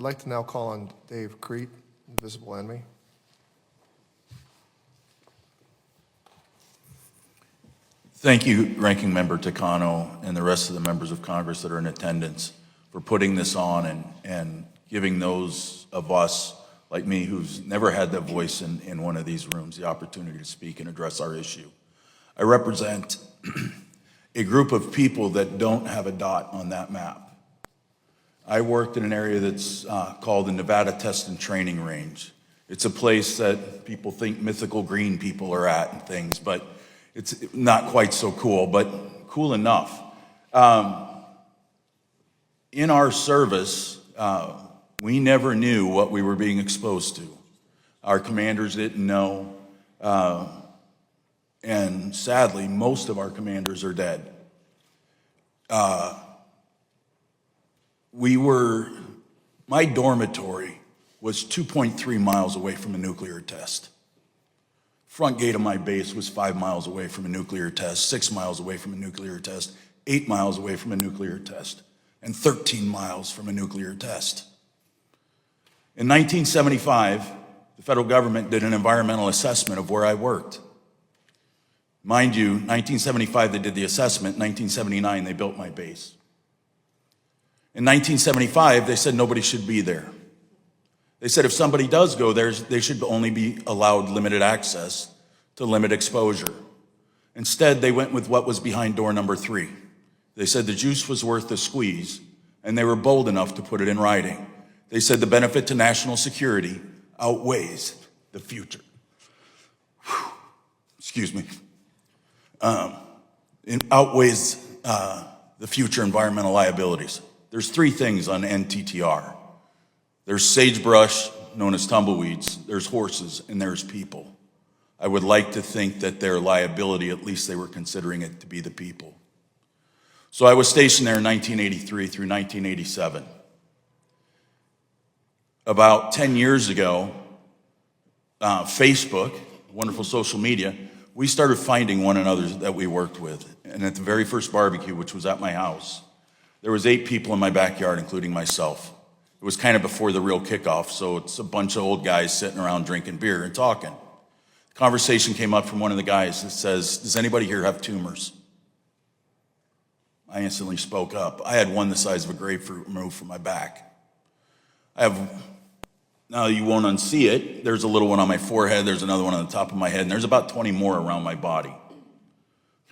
I'd like to now call on Dave Crete, Invisible Enemy. Thank you, Ranking Member Takano, and the rest of the members of Congress that are in attendance for putting this on and giving those of us like me who's never had that voice in one of these rooms the opportunity to speak and address our issue. I represent a group of people that don't have a dot on that map. I worked in an area that's called the Nevada Test and Training Range. It's a place that people think mythical green people are at and things, but it's not quite so cool, but cool enough. In our service, we never knew what we were being exposed to. Our commanders didn't know, and sadly, most of our commanders are dead. My dormitory was 2.3 miles away from a nuclear test. Front gate of my base was 5 miles away from a nuclear test, 6 miles away from a nuclear test, 8 miles away from a nuclear test, and 13 miles from a nuclear test. In 1975, the federal government did an environmental assessment of where I worked. Mind you, 1975 they did the assessment, 1979 they built my base. In 1975, they said nobody should be there. They said if somebody does go there, they should only be allowed limited access to limit exposure. Instead, they went with what was behind door number 3. They said the juice was worth the squeeze, and they were bold enough to put it in writing. They said the benefit to national security outweighs the future. Excuse me. It outweighs the future environmental liabilities. There's 3 things on NTTR. There's sagebrush, known as tumbleweeds, there's horses, and there's people. I would like to think that their liability, at least they were considering it to be the people. So I was stationed there in 1983 through 1987. About 10 years ago, Facebook, wonderful social media, we started finding one another that we worked with. And at the very first barbecue, which was at my house, there was 8 people in my backyard, including myself. It was kind of before the real kickoff, so it's a bunch of old guys sitting around drinking beer and talking. The conversation came up from one of the guys that says, does anybody here have tumors? I instantly spoke up. I had one the size of a grapefruit removed from my back. Now you won't unsee it. There's a little one on my forehead, there's another one on the top of my head, and there's about 20 more around my body.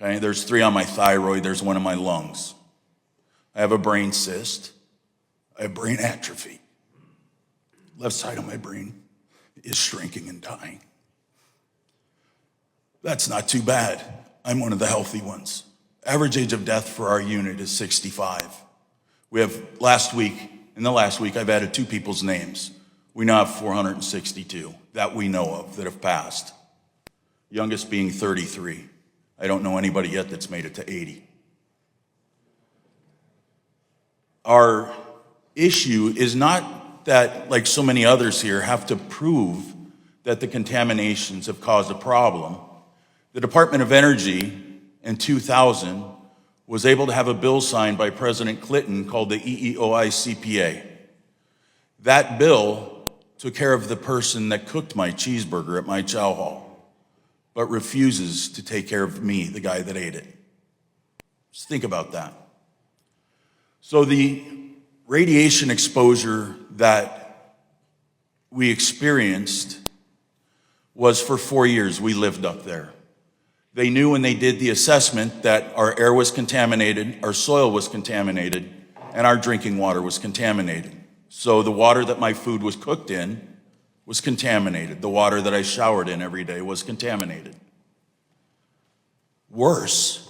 Okay, there's 3 on my thyroid, there's 1 in my lungs. I have a brain cyst. I have brain atrophy. Left side of my brain is shrinking and dying. That's not too bad. I'm one of the healthy ones. Average age of death for our unit is 65. In the last week, I've added 2 people's names. We now have 462 that we know of that have passed. Youngest being 33. I don't know anybody yet that's made it to 80. Our issue is not that, like so many others here, have to prove that the contaminations have caused a problem. The Department of Energy in 2000 was able to have a bill signed by President Clinton called the EEOI-CPA. That bill took care of the person that cooked my cheeseburger at my chow hall, but refuses to take care of me, the guy that ate it. Just think about that. So the radiation exposure that we experienced was for 4 years. We lived up there. They knew when they did the assessment that our air was contaminated, our soil was contaminated, and our drinking water was contaminated. So the water that my food was cooked in was contaminated. The water that I showered in every day was contaminated. Worse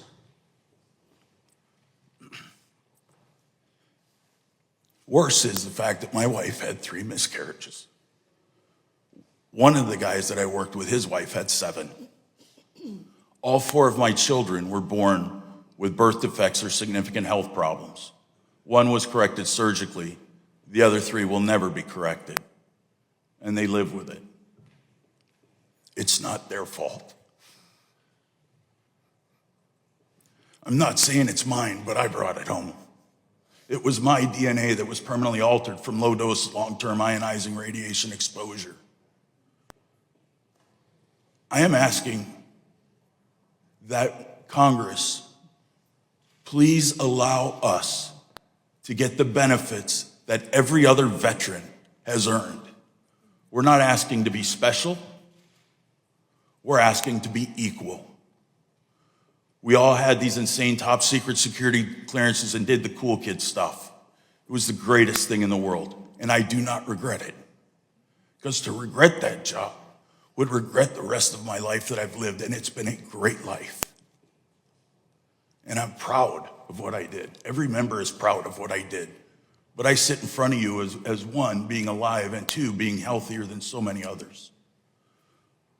is the fact that my wife had 3 miscarriages. One of the guys that I worked with, his wife had 7. All 4 of my children were born with birth defects or significant health problems. 1 was corrected surgically. The other 3 will never be corrected. And they live with it. It's not their fault. I'm not saying it's mine, but I brought it home. It was my DNA that was permanently altered from low-dose, long-term ionizing radiation exposure. I am asking that Congress please allow us to get the benefits that every other veteran has earned. We're not asking to be special. We're asking to be equal. We all had these insane top secret security clearances and did the cool kid stuff. It was the greatest thing in the world, and I do not regret it. Because to regret that job would regret the rest of my life that I've lived, and it's been a great life. And I'm proud of what I did. Every member is proud of what I did. But I sit in front of you as one, being alive, and two, being healthier than so many others.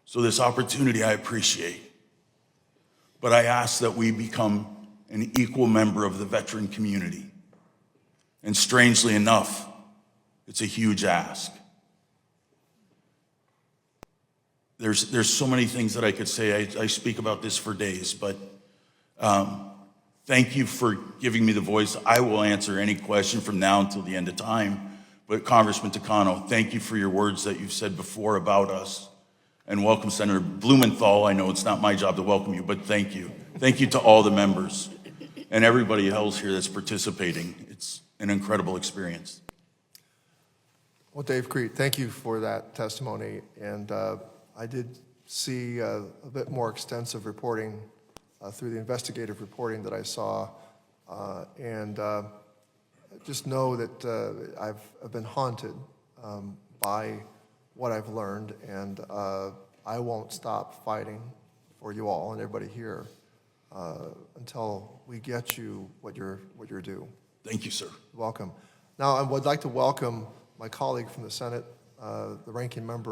So this opportunity I appreciate. But I ask that we become an equal member of the veteran community. And strangely enough, it's a huge ask. There's so many things that I could say. I speak about this for days, but thank you for giving me the voice. I will answer any question from now until the end of time. But Congressman Takano, thank you for your words that you've said before about us. And welcome Senator Blumenthal. I know it's not my job to welcome you, but thank you. Thank you to all the members and everybody else here that's participating. It's an incredible experience. Well, Dave Crete, thank you for that testimony. And I did see a bit more extensive reporting through the investigative reporting that I saw. Just know that I've been haunted by what I've learned, and I won't stop fighting for you all and everybody here until we get you what you're due. Thank you, sir. Welcome. Now, I would like to welcome my colleague from the Senate, the ranking member